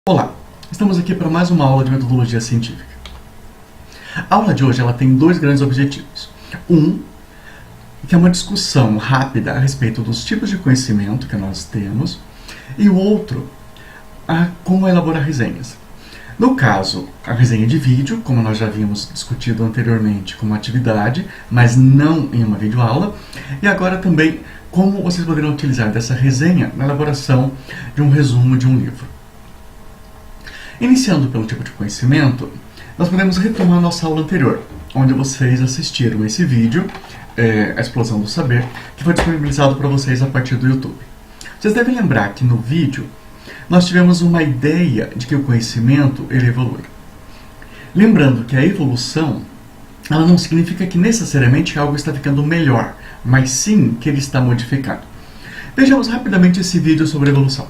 Olá, estamos aqui para mais uma aula de metodologia científica. A aula de hoje ela tem dois grandes objetivos. Um, que é uma discussão rápida a respeito dos tipos de conhecimento que nós temos, e o outro, como elaborar resenhas. No caso, a resenha de vídeo, como nós já havíamos discutido anteriormente como atividade, mas não em uma videoaula, e agora também como vocês poderão utilizar dessa resenha na elaboração de um resumo de um livro. Iniciando pelo tipo de conhecimento, nós podemos retomar nossa aula anterior, onde vocês assistiram esse vídeo, A Explosão do Saber, que foi disponibilizado para vocês a partir do YouTube. Vocês devem lembrar que no vídeo nós tivemos uma ideia de que o conhecimento ele evolui. Lembrando que a evolução ela não significa que necessariamente algo está ficando melhor, mas sim que ele está modificado. Vejamos rapidamente esse vídeo sobre evolução.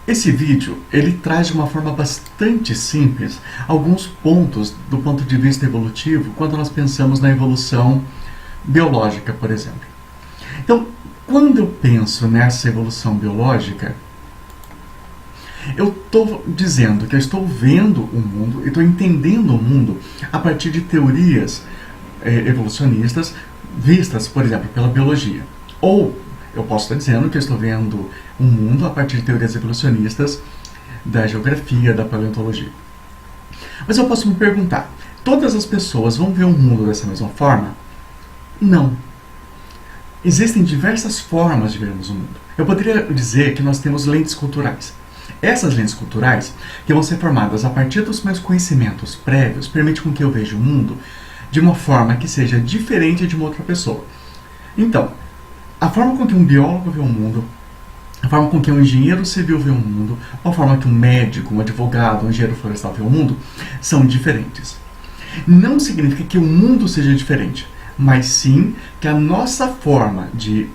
Esse vídeo ele traz de uma forma bastante simples alguns pontos do ponto de vista evolutivo quando nós pensamos na evolução biológica, por exemplo. Então, quando eu penso nessa evolução biológica, eu estou dizendo que eu estou vendo o mundo, eu estou entendendo o mundo a partir de teorias evolucionistas vistas, por exemplo, pela biologia. Ou eu posso estar dizendo que eu estou vendo o mundo a partir de teorias evolucionistas da geografia, da paleontologia. Mas eu posso me perguntar, todas as pessoas vão ver o mundo dessa mesma forma? Não. Existem diversas formas de vermos o mundo. Eu poderia dizer que nós temos lentes culturais. Essas lentes culturais, que vão ser formadas a partir dos meus conhecimentos prévios, permitem com que eu veja o mundo de uma forma que seja diferente de uma outra pessoa. Então, a forma com que um biólogo vê o mundo, a forma com que um engenheiro civil vê o mundo, a forma que um médico, um advogado, um engenheiro florestal vê o mundo, são diferentes. Não significa que o mundo seja diferente, mas sim que a nossa forma de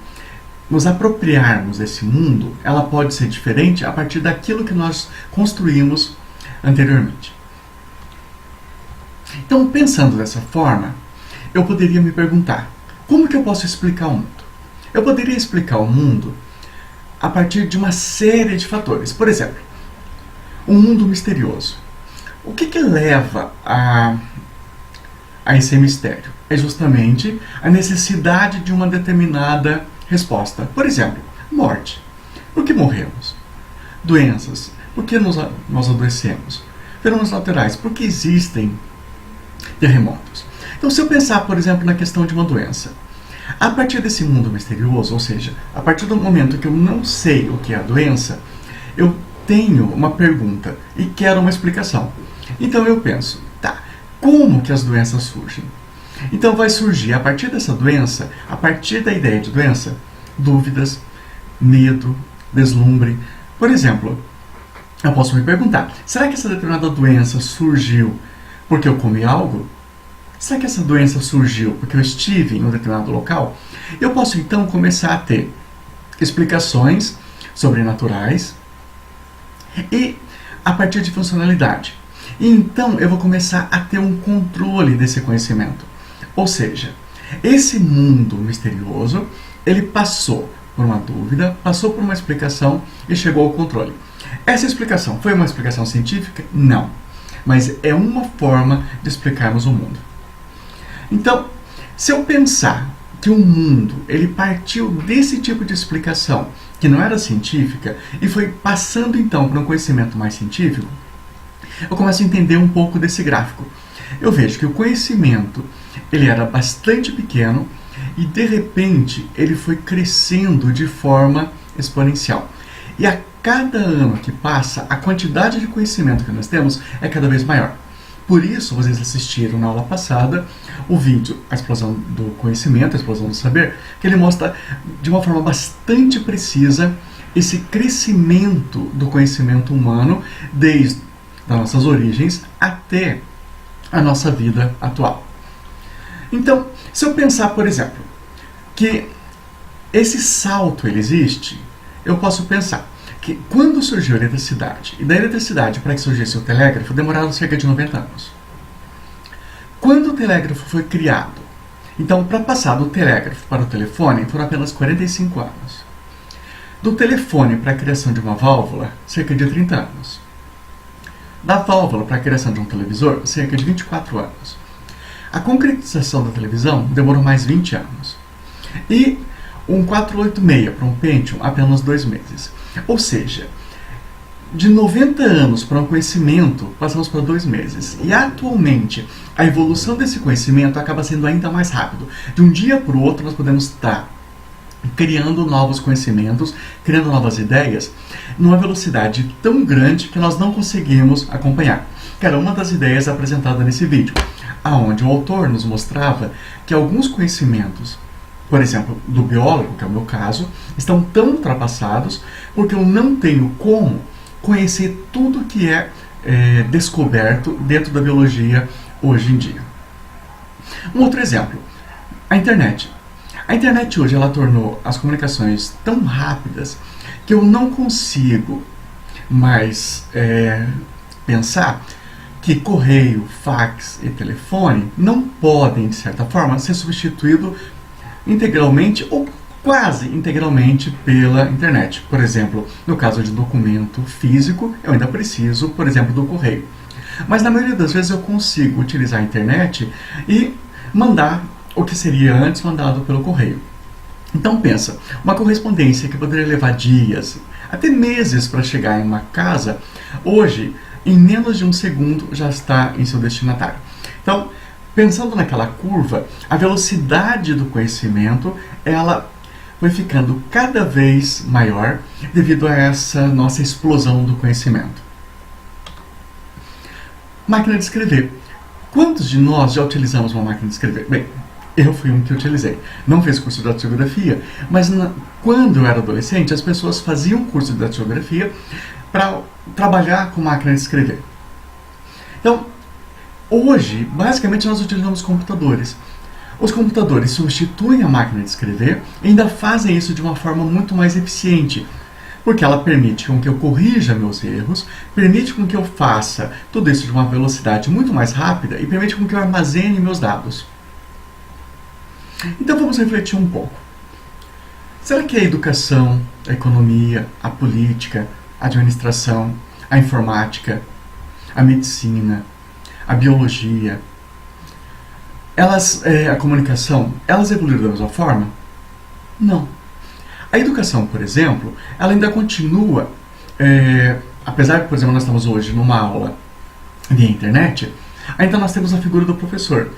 nos apropriarmos desse mundo, ela pode ser diferente a partir daquilo que nós construímos anteriormente. Então, pensando dessa forma, eu poderia me perguntar, como que eu posso explicar o mundo? Eu poderia explicar o mundo a partir de uma série de fatores. Por exemplo, um mundo misterioso. O que leva a esse mistério? É justamente a necessidade de uma determinada resposta. Por exemplo, morte. Por que morremos? Doenças. Por que nós adoecemos? Fenômenos laterais. Por que existem terremotos? Então, se eu pensar, por exemplo, na questão de uma doença, a partir desse mundo misterioso, ou seja, a partir do momento que eu não sei o que é a doença, eu tenho uma pergunta e quero uma explicação. Então eu penso, tá, como que as doenças surgem? Então vai surgir, a partir dessa doença, a partir da ideia de doença, dúvidas, medo, deslumbre. Por exemplo, eu posso me perguntar, será que essa determinada doença surgiu porque eu comi algo? Será que essa doença surgiu porque eu estive em um determinado local? Eu posso então começar a ter explicações sobrenaturais e a partir de funcionalidade. E então eu vou começar a ter um controle desse conhecimento. Ou seja, esse mundo misterioso, ele passou por uma dúvida, passou por uma explicação e chegou ao controle. Essa explicação foi uma explicação científica? Não. Mas é uma forma de explicarmos o mundo. Então, se eu pensar que o mundo ele partiu desse tipo de explicação, que não era científica, e foi passando então para um conhecimento mais científico, eu começo a entender um pouco desse gráfico. Eu vejo que o conhecimento ele era bastante pequeno e de repente ele foi crescendo de forma exponencial. E a cada ano que passa, a quantidade de conhecimento que nós temos é cada vez maior. Por isso, vocês assistiram na aula passada o vídeo A Explosão do Conhecimento, A Explosão do Saber, que ele mostra de uma forma bastante precisa esse crescimento do conhecimento humano desde as nossas origens até a nossa vida atual. Então, se eu pensar, por exemplo, que esse salto ele existe, eu posso pensar que quando surgiu a eletricidade, e da eletricidade para que surgisse o telégrafo, demoraram cerca de 90 anos. Quando o telégrafo foi criado, então para passar do telégrafo para o telefone, foram apenas 45 anos. Do telefone para a criação de uma válvula, cerca de 30 anos. Da válvula para a criação de um televisor, cerca de 24 anos. A concretização da televisão demorou mais 20 anos. E um 486 para um Pentium, apenas 2 meses. Ou seja, de 90 anos para um conhecimento, passamos para 2 meses. E atualmente, a evolução desse conhecimento acaba sendo ainda mais rápido. De um dia para o outro, nós podemos estar criando novos conhecimentos, criando novas ideias, numa velocidade tão grande que nós não conseguimos acompanhar. Que era uma das ideias apresentadas nesse vídeo, aonde o autor nos mostrava que alguns conhecimentos, por exemplo, do biólogo, que é o meu caso, estão tão ultrapassados porque eu não tenho como conhecer tudo que é descoberto dentro da biologia hoje em dia. Um outro exemplo, a internet. A internet hoje ela tornou as comunicações tão rápidas que eu não consigo mais pensar que correio, fax e telefone não podem, de certa forma, ser substituídos integralmente ou quase integralmente pela internet. Por exemplo, no caso de documento físico, eu ainda preciso, por exemplo, do correio. Mas na maioria das vezes eu consigo utilizar a internet e mandar o que seria antes mandado pelo correio. Então pensa, uma correspondência que poderia levar dias, até meses para chegar em uma casa, hoje, em menos de um segundo, já está em seu destinatário. Então, pensando naquela curva, a velocidade do conhecimento, ela foi ficando cada vez maior devido a essa nossa explosão do conhecimento. Máquina de escrever. Quantos de nós já utilizamos uma máquina de escrever? Bem, eu fui um que utilizei. Não fiz curso de datilografia, mas quando eu era adolescente, as pessoas faziam curso de datilografia para trabalhar com máquina de escrever. Então, hoje, basicamente, nós utilizamos computadores. Os computadores substituem a máquina de escrever e ainda fazem isso de uma forma muito mais eficiente, porque ela permite com que eu corrija meus erros, permite com que eu faça tudo isso de uma velocidade muito mais rápida e permite com que eu armazene meus dados. Então vamos refletir um pouco. Será que a educação, a economia, a política, a administração, a informática, a medicina, a biologia, a comunicação, elas evoluíram da mesma forma? Não. A educação, por exemplo, ela ainda continua, apesar de, por exemplo, nós estamos hoje numa aula via internet, ainda nós temos a figura do professor.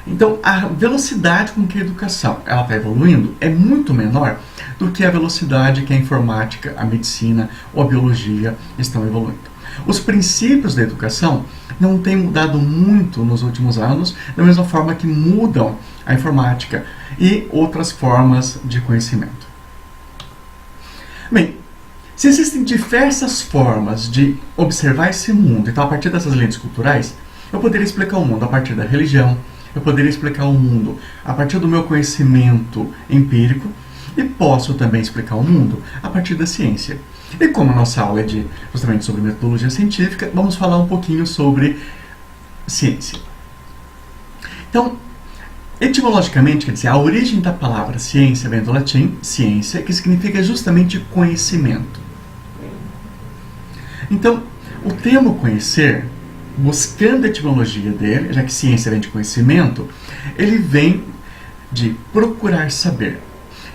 Então, a velocidade com que a educação está evoluindo é muito menor do que a velocidade que a informática, a medicina ou a biologia estão evoluindo. Os princípios da educação não têm mudado muito nos últimos anos, da mesma forma que mudam a informática e outras formas de conhecimento. Bem, se existem diversas formas de observar esse mundo, então a partir dessas lentes culturais, eu poderia explicar o mundo a partir da religião, eu poderia explicar o mundo a partir do meu conhecimento empírico, E posso também explicar o mundo a partir da ciência. E como a nossa aula é justamente sobre metodologia científica, vamos falar um pouquinho sobre ciência. Então, etimologicamente, quer dizer, a origem da palavra ciência vem do latim ciência, que significa justamente conhecimento. Então, o termo conhecer, buscando a etimologia dele, já que ciência vem de conhecimento, ele vem de procurar saber.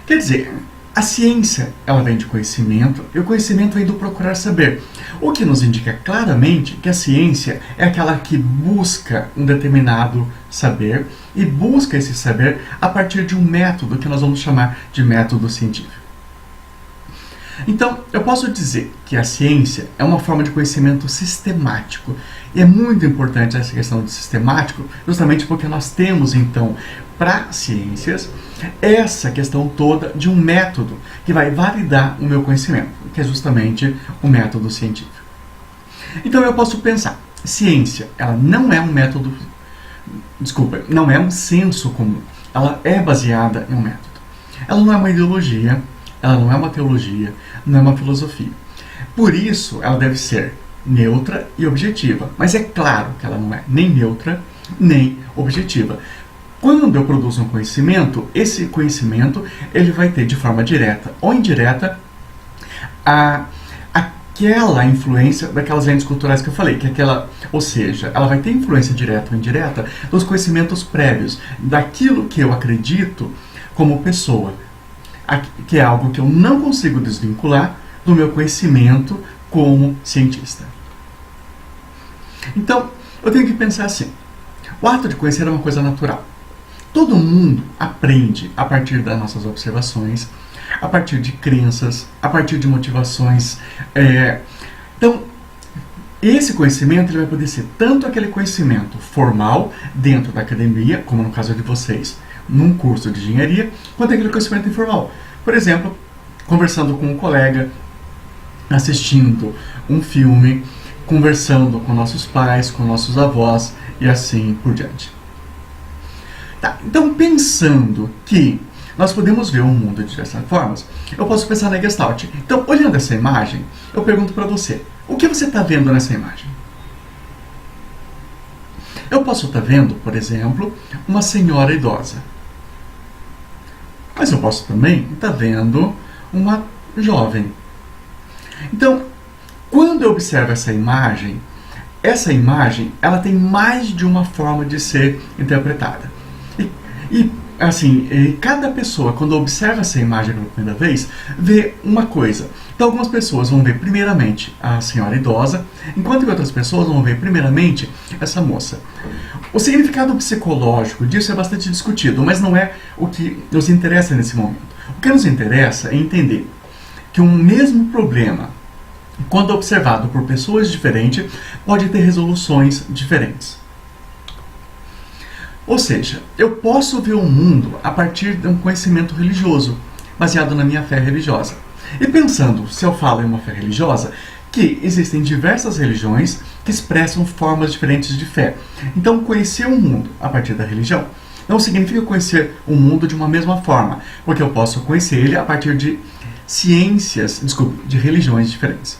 Quer dizer, a ciência ela vem de conhecimento e o conhecimento vem do procurar saber. O que nos indica claramente que a ciência é aquela que busca um determinado saber e busca esse saber a partir de um método que nós vamos chamar de método científico. Então, eu posso dizer que a ciência é uma forma de conhecimento sistemático. E é muito importante essa questão de sistemático, justamente porque nós temos, então, para ciências, essa questão toda de um método que vai validar o meu conhecimento, que é justamente o método científico. Então, eu posso pensar, ciência, ela não é um método, não é um senso comum. Ela é baseada em um método. Ela não é uma ideologia, ela não é uma teologia, não é uma filosofia. Por isso, ela deve ser neutra e objetiva. Mas é claro que ela não é nem neutra, nem objetiva. Quando eu produzo um conhecimento, esse conhecimento ele vai ter de forma direta ou indireta aquela influência daquelas lentes culturais que eu falei, ou seja, ela vai ter influência direta ou indireta dos conhecimentos prévios, daquilo que eu acredito como pessoa, que é algo que eu não consigo desvincular do meu conhecimento como cientista. Então, eu tenho que pensar assim, o ato de conhecer é uma coisa natural. Todo mundo aprende a partir das nossas observações, a partir de crenças, a partir de motivações. Então, esse conhecimento ele vai poder ser tanto aquele conhecimento formal dentro da academia, como no caso de vocês, num curso de engenharia, quanto aquele conhecimento informal. Por exemplo, conversando com um colega, assistindo um filme, conversando com nossos pais, com nossos avós e assim por diante. Tá, então, pensando que nós podemos ver o mundo de diversas formas, eu posso pensar na Gestalt. Então, olhando essa imagem, eu pergunto para você, o que você está vendo nessa imagem? Eu posso estar vendo, por exemplo, uma senhora idosa. Mas eu posso também estar vendo uma jovem. Então, quando eu observo essa imagem ela tem mais de uma forma de ser interpretada. E cada pessoa, quando observa essa imagem pela primeira vez, vê uma coisa. Então, algumas pessoas vão ver primeiramente a senhora idosa, enquanto que outras pessoas vão ver primeiramente essa moça. O significado psicológico disso é bastante discutido, mas não é o que nos interessa nesse momento. O que nos interessa é entender que um mesmo problema, quando observado por pessoas diferentes, pode ter resoluções diferentes. Ou seja, eu posso ver o mundo a partir de um conhecimento religioso, baseado na minha fé religiosa. E pensando, se eu falo em uma fé religiosa, que existem diversas religiões que expressam formas diferentes de fé. Então, conhecer o mundo a partir da religião não significa conhecer o mundo de uma mesma forma, porque eu posso conhecer ele a partir de de religiões diferentes.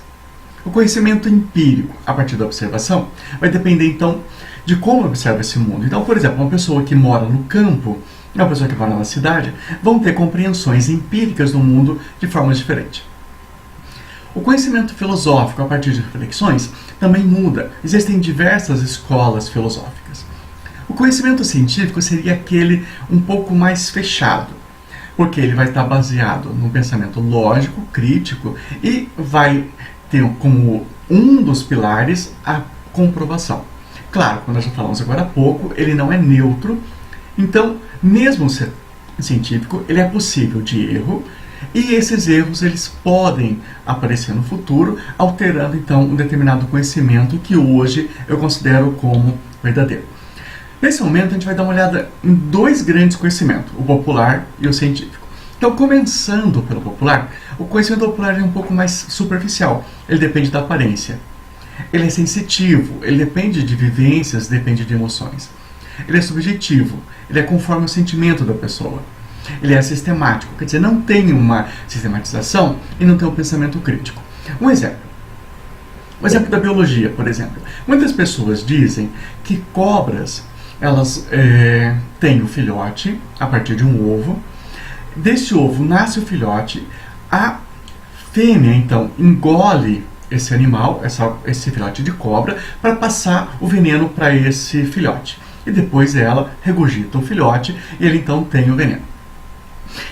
O conhecimento empírico, a partir da observação, vai depender, então, de como observa esse mundo. Então, por exemplo, uma pessoa que mora no campo e uma pessoa que mora na cidade vão ter compreensões empíricas do mundo de formas diferentes. O conhecimento filosófico, a partir de reflexões, também muda. Existem diversas escolas filosóficas. O conhecimento científico seria aquele um pouco mais fechado, porque ele vai estar baseado num pensamento lógico, crítico, e vai ter como um dos pilares a comprovação. Claro, como nós já falamos agora há pouco, ele não é neutro, então, mesmo ser científico, ele é possível de erro, e esses erros eles podem aparecer no futuro, alterando então um determinado conhecimento que hoje eu considero como verdadeiro. Nesse momento, a gente vai dar uma olhada em dois grandes conhecimentos, o popular e o científico. Então, começando pelo popular, o conhecimento popular é um pouco mais superficial, ele depende da aparência. Ele é sensitivo, ele depende de vivências, depende de emoções. Ele é subjetivo, ele é conforme o sentimento da pessoa. Ele é sistemático, quer dizer, não tem uma sistematização e não tem um pensamento crítico. Um exemplo da biologia, por exemplo. Muitas pessoas dizem que cobras, elas têm o filhote a partir de um ovo. Desse ovo nasce o filhote, a fêmea, então, engole esse animal, esse filhote de cobra, para passar o veneno para esse filhote. E depois ela regurgita o filhote e ele, então, tem o veneno.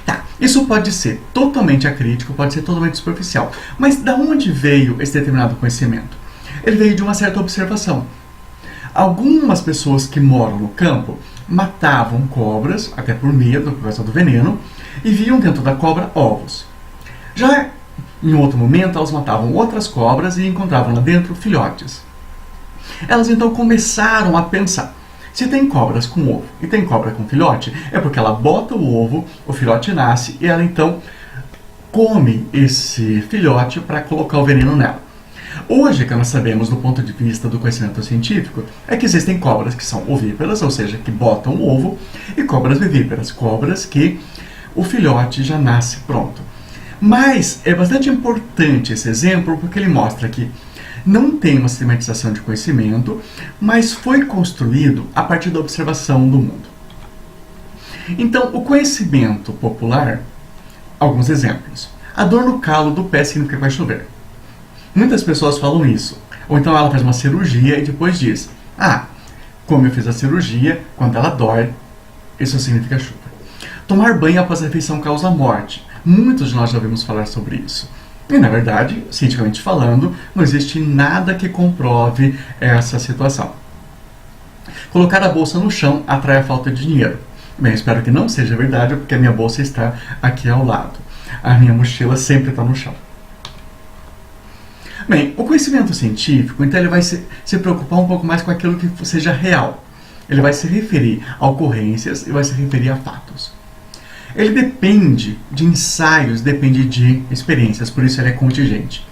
Tá, isso pode ser totalmente acrítico, pode ser totalmente superficial. Mas da onde veio esse determinado conhecimento? Ele veio de uma certa observação. Algumas pessoas que moram no campo matavam cobras, até por medo, por causa do veneno, e viam dentro da cobra ovos. Já em outro momento, elas matavam outras cobras e encontravam lá dentro filhotes. Elas então começaram a pensar: se tem cobras com ovo e tem cobra com filhote, é porque ela bota o ovo, o filhote nasce e ela então come esse filhote para colocar o veneno nela. Hoje, o que nós sabemos do ponto de vista do conhecimento científico é que existem cobras que são ovíparas, ou seja, que botam o ovo, e cobras vivíparas, cobras que o filhote já nasce pronto. Mas é bastante importante esse exemplo porque ele mostra que não tem uma sistematização de conhecimento, mas foi construído a partir da observação do mundo. Então, o conhecimento popular, alguns exemplos. A dor no calo do pé significa que vai chover. Muitas pessoas falam isso. Ou então ela faz uma cirurgia e depois diz: como eu fiz a cirurgia, quando ela dói, isso significa chuva. Tomar banho após a refeição causa morte. Muitos de nós já ouvimos falar sobre isso. E, na verdade, cientificamente falando, não existe nada que comprove essa situação. Colocar a bolsa no chão atrai a falta de dinheiro. Bem, espero que não seja verdade, porque a minha bolsa está aqui ao lado. A minha mochila sempre está no chão. Bem, o conhecimento científico, então, ele vai se preocupar um pouco mais com aquilo que seja real. Ele vai se referir a ocorrências e vai se referir a fatos. Ele depende de ensaios, depende de experiências, por isso ele é contingente.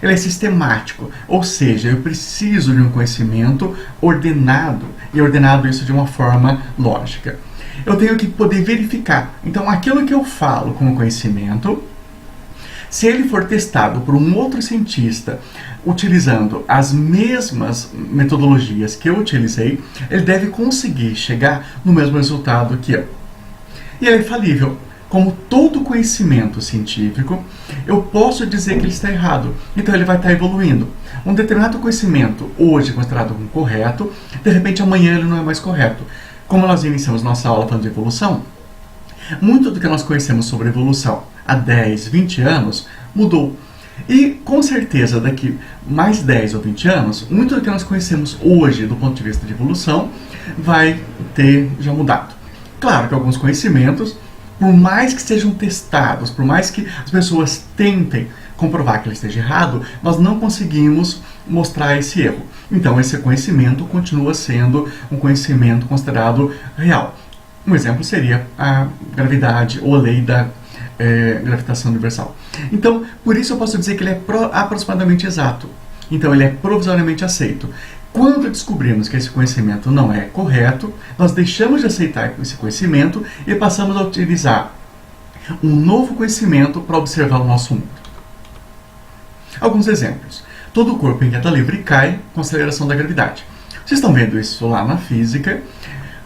Ele é sistemático, ou seja, eu preciso de um conhecimento ordenado, e ordenado isso de uma forma lógica. Eu tenho que poder verificar. Então, aquilo que eu falo como conhecimento, se ele for testado por um outro cientista utilizando as mesmas metodologias que eu utilizei, ele deve conseguir chegar no mesmo resultado que eu. E ele é falível. Como todo conhecimento científico, eu posso dizer que ele está errado. Então ele vai estar evoluindo. Um determinado conhecimento, hoje considerado como correto, de repente amanhã ele não é mais correto. Como nós iniciamos nossa aula falando de evolução, muito do que nós conhecemos sobre evolução há 10, 20 anos mudou. E com certeza daqui mais 10 ou 20 anos, muito do que nós conhecemos hoje do ponto de vista de evolução vai ter já mudado. Claro que alguns conhecimentos, por mais que sejam testados, por mais que as pessoas tentem comprovar que ele esteja errado, nós não conseguimos mostrar esse erro. Então esse conhecimento continua sendo um conhecimento considerado real. Um exemplo seria a gravidade ou a lei da gravitação universal. Então, por isso eu posso dizer que ele é aproximadamente exato. Então ele é provisoriamente aceito. Quando descobrimos que esse conhecimento não é correto, nós deixamos de aceitar esse conhecimento e passamos a utilizar um novo conhecimento para observar o nosso mundo. Alguns exemplos. Todo corpo em queda livre cai com a aceleração da gravidade. Vocês estão vendo isso lá na física.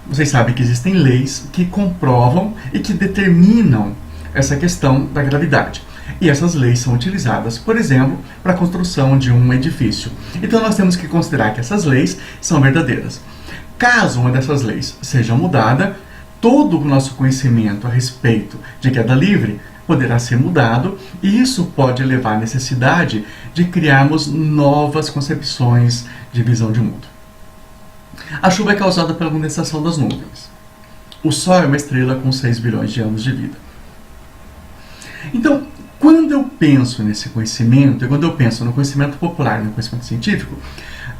Vocês sabem que existem leis que comprovam e que determinam essa questão da gravidade. E essas leis são utilizadas, por exemplo, para a construção de um edifício. Então nós temos que considerar que essas leis são verdadeiras. Caso uma dessas leis seja mudada, todo o nosso conhecimento a respeito de queda livre poderá ser mudado, e isso pode levar à necessidade de criarmos novas concepções de visão de mundo. A chuva é causada pela condensação das nuvens. O Sol é uma estrela com 6 bilhões de anos de vida. Então, quando eu penso nesse conhecimento, e quando eu penso no conhecimento popular, no conhecimento científico,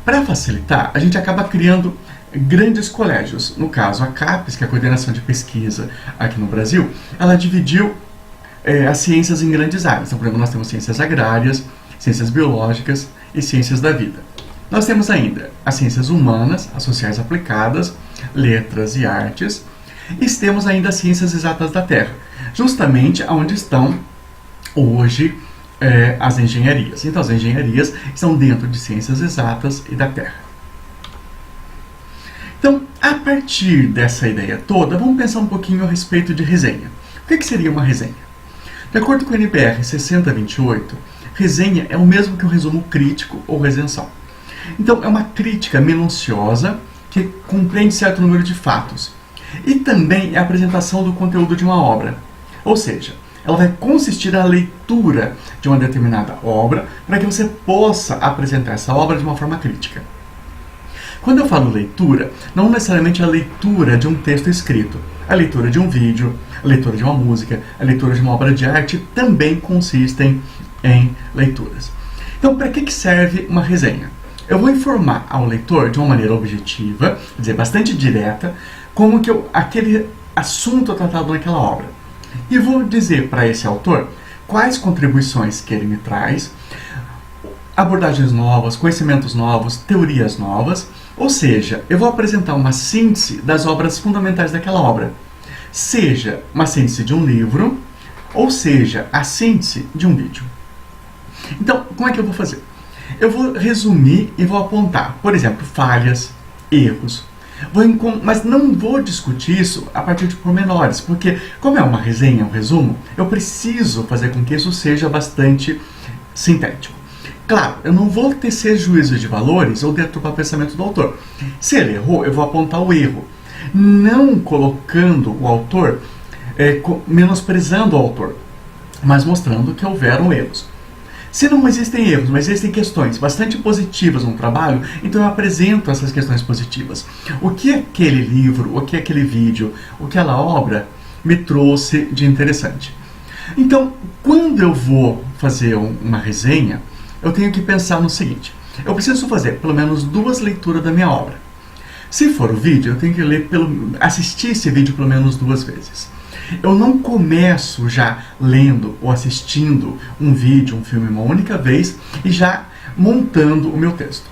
para facilitar, a gente acaba criando grandes colégios. No caso, a CAPES, que é a Coordenação de Pesquisa aqui no Brasil, ela dividiu as ciências em grandes áreas. Então, por exemplo, nós temos ciências agrárias, ciências biológicas e ciências da vida. Nós temos ainda as ciências humanas, as sociais aplicadas, letras e artes. E temos ainda as ciências exatas da Terra, justamente onde estão hoje as engenharias. Então, as engenharias estão dentro de ciências exatas e da Terra. Então, a partir dessa ideia toda, vamos pensar um pouquinho a respeito de resenha. O que seria uma resenha? De acordo com o NBR 6028, resenha é o mesmo que um resumo crítico ou resenção. Então, é uma crítica minuciosa que compreende certo número de fatos. E também é a apresentação do conteúdo de uma obra. Ou seja, ela vai consistir na leitura de uma determinada obra para que você possa apresentar essa obra de uma forma crítica. Quando eu falo leitura, não necessariamente a leitura de um texto escrito. A leitura de um vídeo, a leitura de uma música, a leitura de uma obra de arte também consistem em leituras. Então, para que serve uma resenha? Eu vou informar ao leitor de uma maneira objetiva, quer dizer, bastante direta, como que aquele assunto é tratado naquela obra. E vou dizer para esse autor quais contribuições que ele me traz, abordagens novas, conhecimentos novos, teorias novas, ou seja, eu vou apresentar uma síntese das obras fundamentais daquela obra, seja uma síntese de um livro, ou seja, a síntese de um vídeo. Então, como é que eu vou fazer? Eu vou resumir e vou apontar, por exemplo, falhas, erros, mas não vou discutir isso a partir de pormenores, porque como é uma resenha, um resumo, eu preciso fazer com que isso seja bastante sintético. Claro, eu não vou tecer juízos de valores ou deturpar o pensamento do autor. Se ele errou, eu vou apontar o erro, não colocando o autor, menosprezando o autor, mas mostrando que houveram erros. Se não existem erros, mas existem questões bastante positivas no trabalho, então eu apresento essas questões positivas. O que aquele livro, o que aquele vídeo, o que aquela obra me trouxe de interessante. Então, quando eu vou fazer uma resenha, eu tenho que pensar no seguinte: eu preciso fazer pelo menos 2 leituras da minha obra. Se for o vídeo, eu tenho que assistir esse vídeo pelo menos 2 vezes. Eu não começo já lendo ou assistindo um vídeo, um filme uma única vez e já montando o meu texto.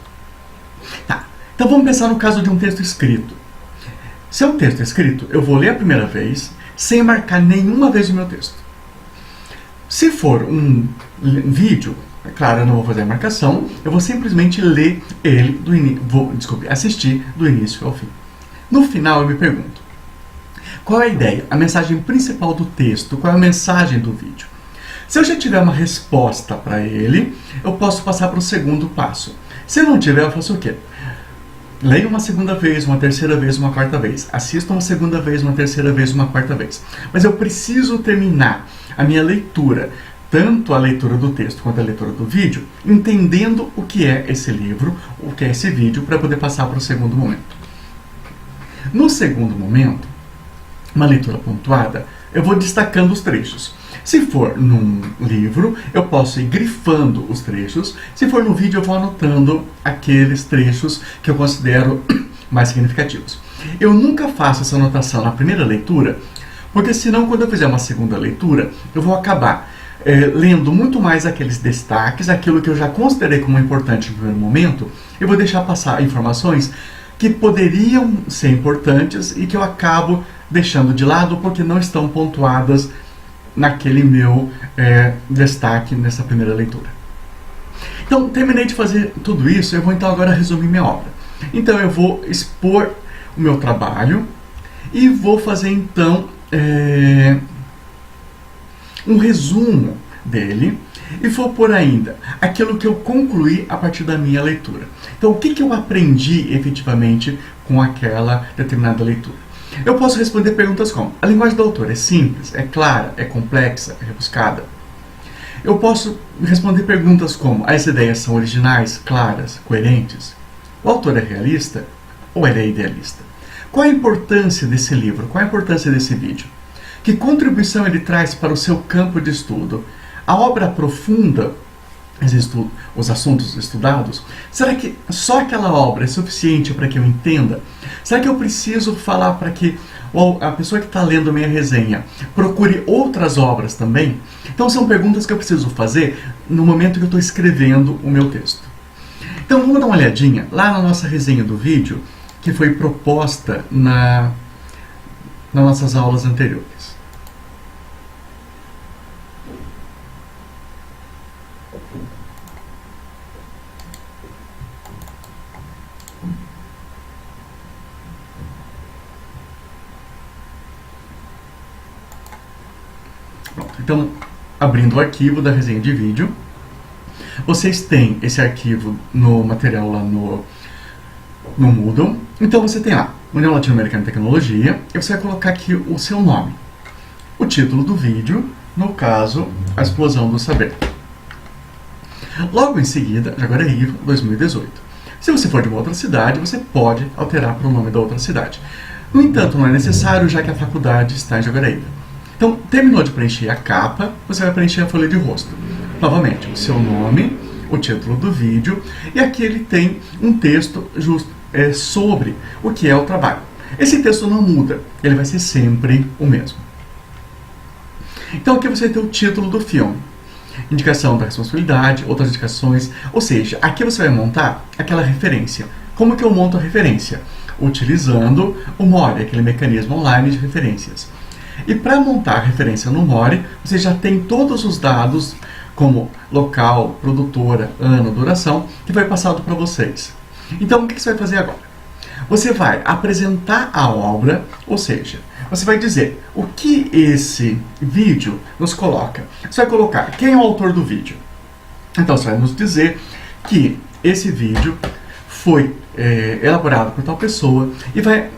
Tá, então vamos pensar no caso de um texto escrito. Se é um texto escrito, eu vou ler a primeira vez sem marcar nenhuma vez o meu texto. Se for um vídeo, é claro, eu não vou fazer a marcação, eu vou simplesmente ler ele assistir do início ao fim. No final eu me pergunto: qual é a ideia, a mensagem principal do texto, qual é a mensagem do vídeo? Se eu já tiver uma resposta para ele, eu posso passar para o segundo passo. Se eu não tiver, eu faço o quê? Leio uma segunda vez, uma terceira vez, uma quarta vez. Assisto uma segunda vez, uma terceira vez, uma quarta vez. Mas eu preciso terminar a minha leitura, tanto a leitura do texto quanto a leitura do vídeo, entendendo o que é esse livro, o que é esse vídeo, para poder passar para o segundo momento. No segundo momento, uma leitura pontuada, eu vou destacando os trechos. Se for num livro, eu posso ir grifando os trechos. Se for no vídeo, eu vou anotando aqueles trechos que eu considero mais significativos. Eu nunca faço essa anotação na primeira leitura, porque senão, quando eu fizer uma segunda leitura, eu vou acabar lendo muito mais aqueles destaques, aquilo que eu já considerei como importante no primeiro momento, eu vou deixar passar informações que poderiam ser importantes e que eu acabo deixando de lado porque não estão pontuadas naquele meu destaque nessa primeira leitura. Então, terminei de fazer tudo isso, eu vou então agora resumir minha obra. Então, eu vou expor o meu trabalho e vou fazer então um resumo dele e vou pôr ainda aquilo que eu concluí a partir da minha leitura. Então, o que eu aprendi efetivamente com aquela determinada leitura? Eu posso responder perguntas como: a linguagem do autor é simples, é clara, é complexa, é rebuscada? Eu posso responder perguntas como: as ideias são originais, claras, coerentes? O autor é realista ou ele é idealista? Qual a importância desse livro? Qual a importância desse vídeo? Que contribuição ele traz para o seu campo de estudo? A obra aprofunda os assuntos estudados? Será que só aquela obra é suficiente para que eu entenda? Será que eu preciso falar para que a pessoa que está lendo a minha resenha procure outras obras também? Então são perguntas que eu preciso fazer no momento que eu estou escrevendo o meu texto. Então vamos dar uma olhadinha lá na nossa resenha do vídeo, que foi proposta nas nossas aulas anteriores. Pronto, então, abrindo o arquivo da resenha de vídeo, vocês têm esse arquivo no material lá no Moodle. Então você tem lá, União Latino-Americana de Tecnologia, e você vai colocar aqui o seu nome, o título do vídeo, no caso, A Explosão do Saber. Logo em seguida, Jaguareíva 2018. Se você for de uma outra cidade, você pode alterar para o nome da outra cidade. No entanto, não é necessário, já que a faculdade está em Jaguareíva. Então, terminou de preencher a capa, você vai preencher a folha de rosto. Novamente, o seu nome, o título do vídeo, e aqui ele tem um texto sobre o que é o trabalho. Esse texto não muda, ele vai ser sempre o mesmo. Então aqui você vai ter o título do filme, indicação da responsabilidade, outras indicações, ou seja, aqui você vai montar aquela referência. Como que eu monto a referência? Utilizando o Mori, aquele mecanismo online de referências. E para montar a referência no Mori, você já tem todos os dados, como local, produtora, ano, duração, que foi passado para vocês. Então, o que você vai fazer agora? Você vai apresentar a obra, ou seja, você vai dizer o que esse vídeo nos coloca. Você vai colocar quem é o autor do vídeo. Então, você vai nos dizer que esse vídeo foi elaborado por tal pessoa e vai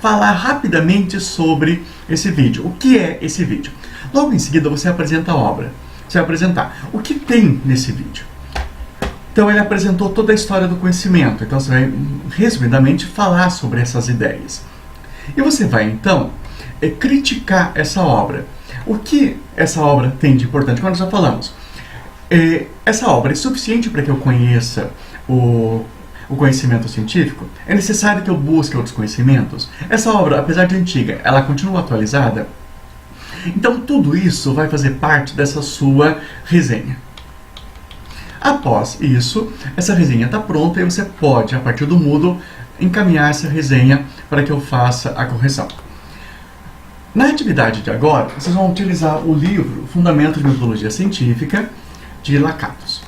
falar rapidamente sobre esse vídeo. O que é esse vídeo? Logo em seguida, você apresenta a obra. Você vai apresentar o que tem nesse vídeo. Então ele apresentou toda a história do conhecimento. Então você vai, resumidamente, falar sobre essas ideias. E você vai, então, criticar essa obra. O que essa obra tem de importante? Como nós já falamos, essa obra é suficiente para que eu conheça o conhecimento científico? É necessário que eu busque outros conhecimentos? Essa obra, apesar de antiga, ela continua atualizada? Então tudo isso vai fazer parte dessa sua resenha. Após isso, essa resenha está pronta e você pode, a partir do Moodle, encaminhar essa resenha para que eu faça a correção. Na atividade de agora, vocês vão utilizar o livro Fundamentos de Metodologia Científica, de Lakatos.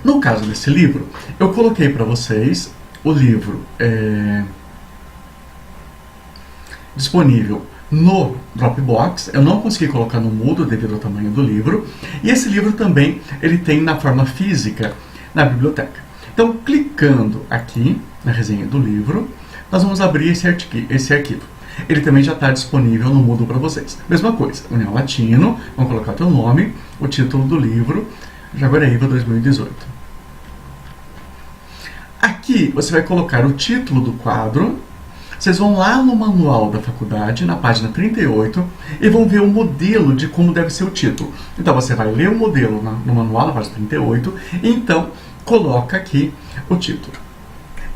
No caso desse livro, eu coloquei para vocês o livro disponível no Dropbox. Eu não consegui colocar no Moodle devido ao tamanho do livro. E esse livro também ele tem na forma física na biblioteca. Então, clicando aqui na resenha do livro, nós vamos abrir esse arquivo. Ele também já está disponível no Moodle para vocês. Mesma coisa, União Latino, vamos colocar o teu nome, o título do livro, Jaguareíva 2018. Aqui você vai colocar o título do quadro. Vocês vão lá no manual da faculdade, na página 38, e vão ver o modelo de como deve ser o título. Então você vai ler o modelo no manual, na página 38, e então coloca aqui o título.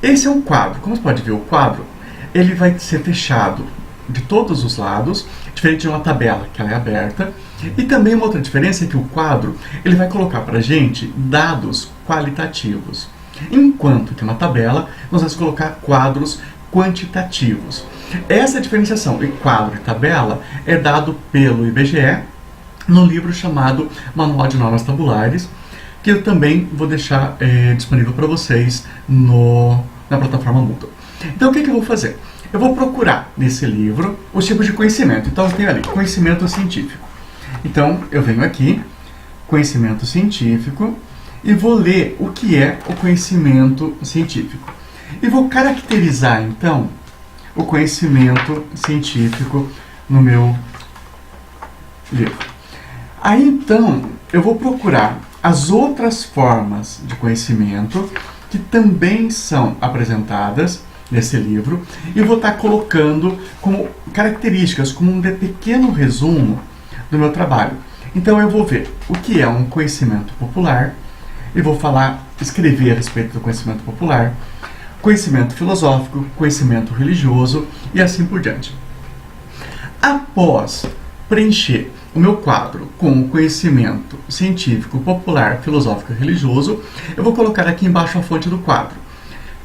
Esse é um quadro. Como você pode ver, o quadro ele vai ser fechado de todos os lados, diferente de uma tabela, que ela é aberta. E também uma outra diferença é que o quadro ele vai colocar para a gente dados qualitativos, enquanto que na tabela nós vamos colocar quadros quantitativos. Essa diferenciação de quadro e tabela é dado pelo IBGE no livro chamado Manual de Normas Tabulares, que eu também vou deixar disponível para vocês na plataforma Moodle. Então o que eu vou fazer? Eu vou procurar nesse livro os tipos de conhecimento. Então eu tenho ali conhecimento científico. Então eu venho aqui, conhecimento científico, e vou ler o que é o conhecimento científico. E vou caracterizar, então, o conhecimento científico no meu livro. Aí, então, eu vou procurar as outras formas de conhecimento que também são apresentadas nesse livro e vou estar colocando como características, como um pequeno resumo do meu trabalho. Então, eu vou ver o que é um conhecimento popular e vou escrever a respeito do conhecimento popular, conhecimento filosófico, conhecimento religioso e assim por diante. Após preencher o meu quadro com o conhecimento científico, popular, filosófico e religioso, eu vou colocar aqui embaixo a fonte do quadro.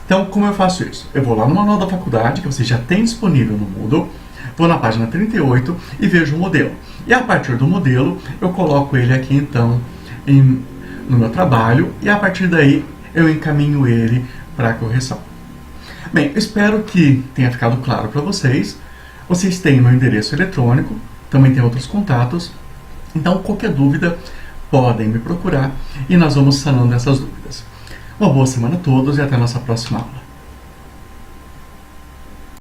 Então, como eu faço isso? Eu vou lá no manual da faculdade, que você já tem disponível no Moodle, vou na página 38 e vejo o modelo. E a partir do modelo, eu coloco ele aqui então no meu trabalho e a partir daí eu encaminho ele para a correção. Bem, espero que tenha ficado claro para vocês. Vocês têm meu endereço eletrônico, também tem outros contatos. Então, qualquer dúvida, podem me procurar e nós vamos sanando essas dúvidas. Uma boa semana a todos e até a nossa próxima aula.